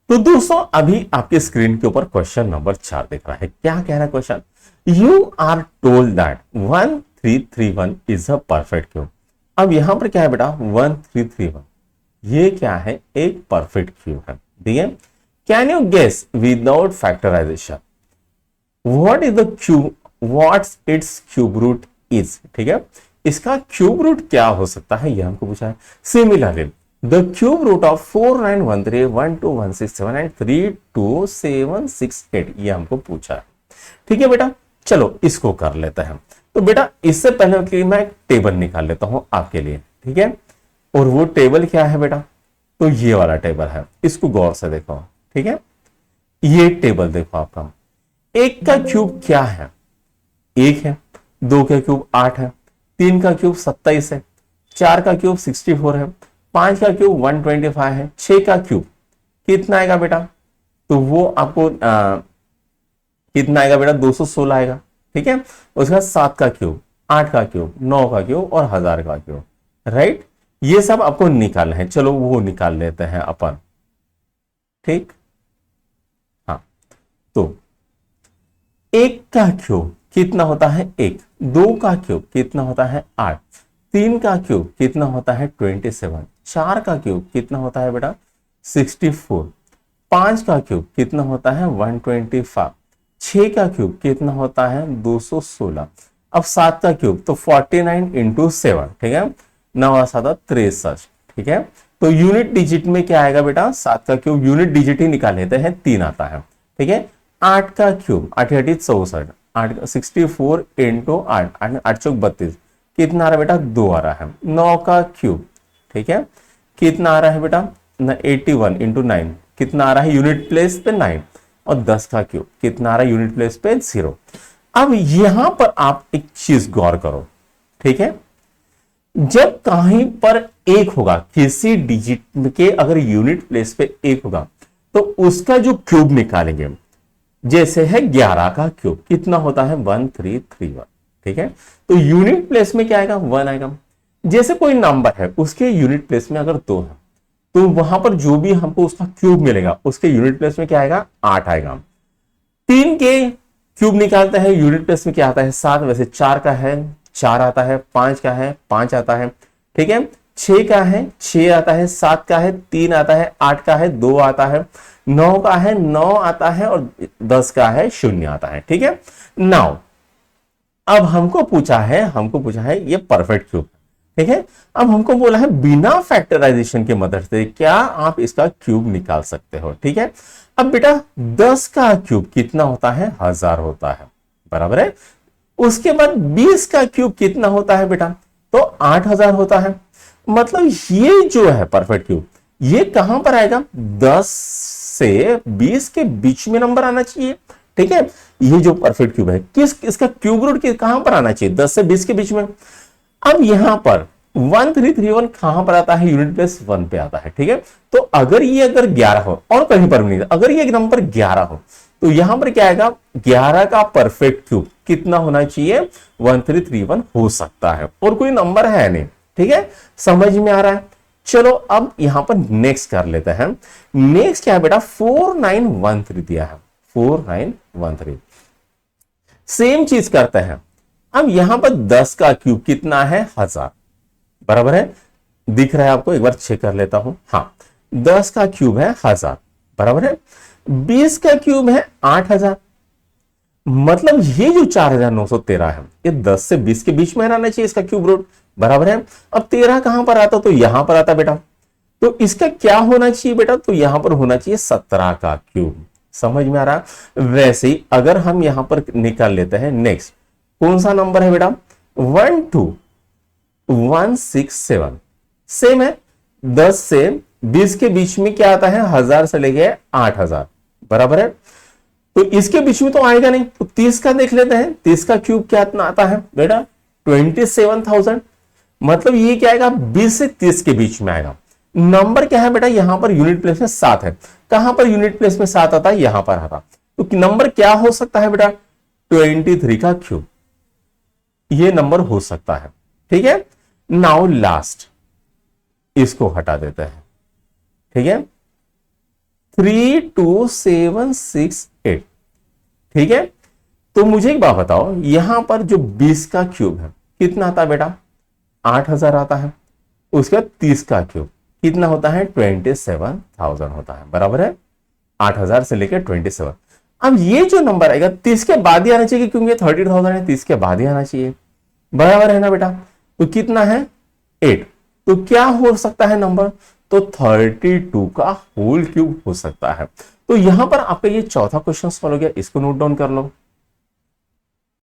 तो दोस्तों अभी आपके स्क्रीन के ऊपर क्वेश्चन नंबर 4 दिख रहा है। क्या कह रहा है question? You are told that 1331 is a perfect cube. अब यहां पर क्या है बेटा? 1331 ये क्या है? एक परफेक्ट क्यूब है। ठीक है, can you guess without factorization what is the cube, what's its cube root is. ठीक है, इसका क्यूब रूट क्या हो सकता है ये हमको पूछा है। Similarly the cube root of 49131216 and 32768 ये हमको पूछा है। ठीक है बेटा, चलो इसको कर लेते हैं। तो बेटा इससे पहले कि मैं एक टेबल निकाल लेता हूं आपके लिए। ठीक है, और वो टेबल क्या है बेटा? तो ये वाला टेबल है, इसको गौर से देखो। ठीक है, ये टेबल देखो आपका। एक का क्यूब क्या है? एक है। दो का क्यूब 8 है। तीन का क्यूब 27 है। चार का क्यूब 64 है। पांच का क्यूब 125 है। छह का क्यूब कितना आएगा बेटा? तो वो आपको कितना आएगा बेटा? 216 आएगा। ठीक है, उसके बाद 7 का क्यूब, 8 का क्यूब, 9 का क्यूब और 1000 का क्यूब। राइट, ये सब आपको निकालना है। चलो वो निकाल लेते हैं अपन। ठीक, हाँ, तो एक का क्यूब कितना होता है? एक। दो का क्यूब कितना होता है? 8। तीन का क्यूब कितना होता है? 27। चार का क्यूब कितना होता है बेटा? 64। पांच का क्यूब कितना होता है? 125। छह का क्यूब कितना होता है? 216। अब सात का क्यूब तो 49 इंटू 7। ठीक है, 9 7 63। ठीक है, तो यूनिट डिजिट में क्या आएगा बेटा? सात का क्यूब यूनिट डिजिट ही निकाल लेते हैं, 3 आता है। ठीक है, आठ का क्यूब 8 8 64, 64 इंटू 8, 8 चौक 32, कितना आ रहा है बेटा? 2 आ रहा है। 9 का क्यूब, ठीक है, कितना आ रहा है बेटा? 81 इंटू 9, कितना आ रहा है यूनिट प्लेस पे? 9। और 10 का क्यूब कितना आ रहा है यूनिट प्लेस पे? 0। अब यहां पर आप एक चीज गौर करो। ठीक है, जब कहीं पर एक होगा, किसी डिजिट के अगर यूनिट प्लेस पे एक होगा तो उसका जो क्यूब निकालेंगे, जैसे है 11 का क्यूब कितना होता है? 1331। ठीक है, तो यूनिट प्लेस में क्या आएगा? 1 आएगा। जैसे कोई नंबर है उसके यूनिट प्लेस में अगर 2 है तो वहां पर जो भी हमको उसका क्यूब मिलेगा उसके यूनिट प्लेस में क्या आएगा? 8 आएगा। 3 के क्यूब निकालते हैं, यूनिट प्लेस में क्या आता है? 7। वैसे 4 का है 4 आता है, 5 का है 5 आता है। ठीक है, 6 का है 6 आता है, 7 का है 3 आता है, 8 का है 2 आता है, 9 का है 9 आता है और 10 का है 0 आता है। ठीक है, नाउ अब हमको पूछा है ये परफेक्ट क्यूब। ठीक है, अब हमको बोला है बिना फैक्टराइजेशन के मदद से क्या आप इसका क्यूब निकाल सकते हो। ठीक है, अब बेटा 10 का क्यूब कितना होता है? 1000 होता है, बराबर है। उसके बाद 20 का क्यूब कितना होता है बेटा? तो 8000 होता है। मतलब ये जो है परफेक्ट क्यूब, ये कहां पर आएगा? 10 से 20 के बीच में नंबर आना चाहिए। ठीक है, ये जो परफेक्ट क्यूब है इसका क्यूब रूट कहां पर आना चाहिए? 10 से 20 के बीच में। अब यहां पर 1331 कहां पर आता है? यूनिट प्लेस 1 पे आता है। ठीक है, तो अगर 11 हो और कहीं पर भी नहीं, अगर ये नंबर 11 हो तो यहां पर क्या आएगा? 11 का परफेक्ट क्यूब कितना होना चाहिए? 1331 हो सकता है, और कोई नंबर है नहीं। ठीक है, समझ में आ रहा है? चलो अब यहां पर नेक्स्ट कर लेते हैं। नेक्स्ट क्या है बेटा? 4913 दिया है, 4913। सेम चीज करते हैं। अब यहां पर 10 का क्यूब कितना है? 1000, बराबर है। दिख रहा है आपको? एक बार चेक कर लेता हूं। हाँ, 10 का क्यूब है 1000, बराबर है। 20 का क्यूब है 8000, मतलब ये जो 4913 है ये 10 से 20 के बीच में रहना चाहिए इसका क्यूब रूट, बराबर है। अब 13 कहां पर आता? तो यहां पर आता बेटा। तो इसका क्या होना चाहिए बेटा? तो यहां पर होना चाहिए 17 का क्यूब। समझ में आ रहा? वैसे ही अगर हम यहां पर निकाल लेते हैं नेक्स्ट, कौन सा नंबर है बेटा? 12167। सेम है, 10 से 20 के बीच में क्या आता है? 1000 से लेके 8000, बराबर है। तो इसके बीच में तो आएगा नहीं, तो 30 का देख लेते हैं। 30 का क्यूब क्या आता है बेटा? 27000। मतलब ये क्या आएगा? 20 से 30 के बीच में आएगा। नंबर क्या है बेटा? यहां पर यूनिट प्लेस में 7 है। कहां पर यूनिट प्लेस में 7 आता है? यहां पर आता। तो नंबर क्या हो सकता है बेटा? 23 का क्यूब, ये नंबर हो सकता है। ठीक है, नाउ लास्ट इसको हटा देते हैं। ठीक है, 32768। ठीक है, तो मुझे एक बात बताओ, यहां पर जो 20 का क्यूब है कितना आता है बेटा? 8000 आता है। उसके बाद 30 का क्यूब कितना होता है? 27,000 होता है, बराबर है। 8000 से लेकर 27। अब ये जो नंबर आएगा 30 के बाद ही आना चाहिए, क्योंकि 30,000 है, 30 के बाद ही आना चाहिए, बराबर है ना बेटा? तो कितना है? 8। तो क्या हो सकता है नंबर? तो 32 का होल क्यूब हो सकता है। तो यहां पर आपका ये चौथा क्वेश्चन सॉल्व हो गया, इसको नोट डाउन कर लो।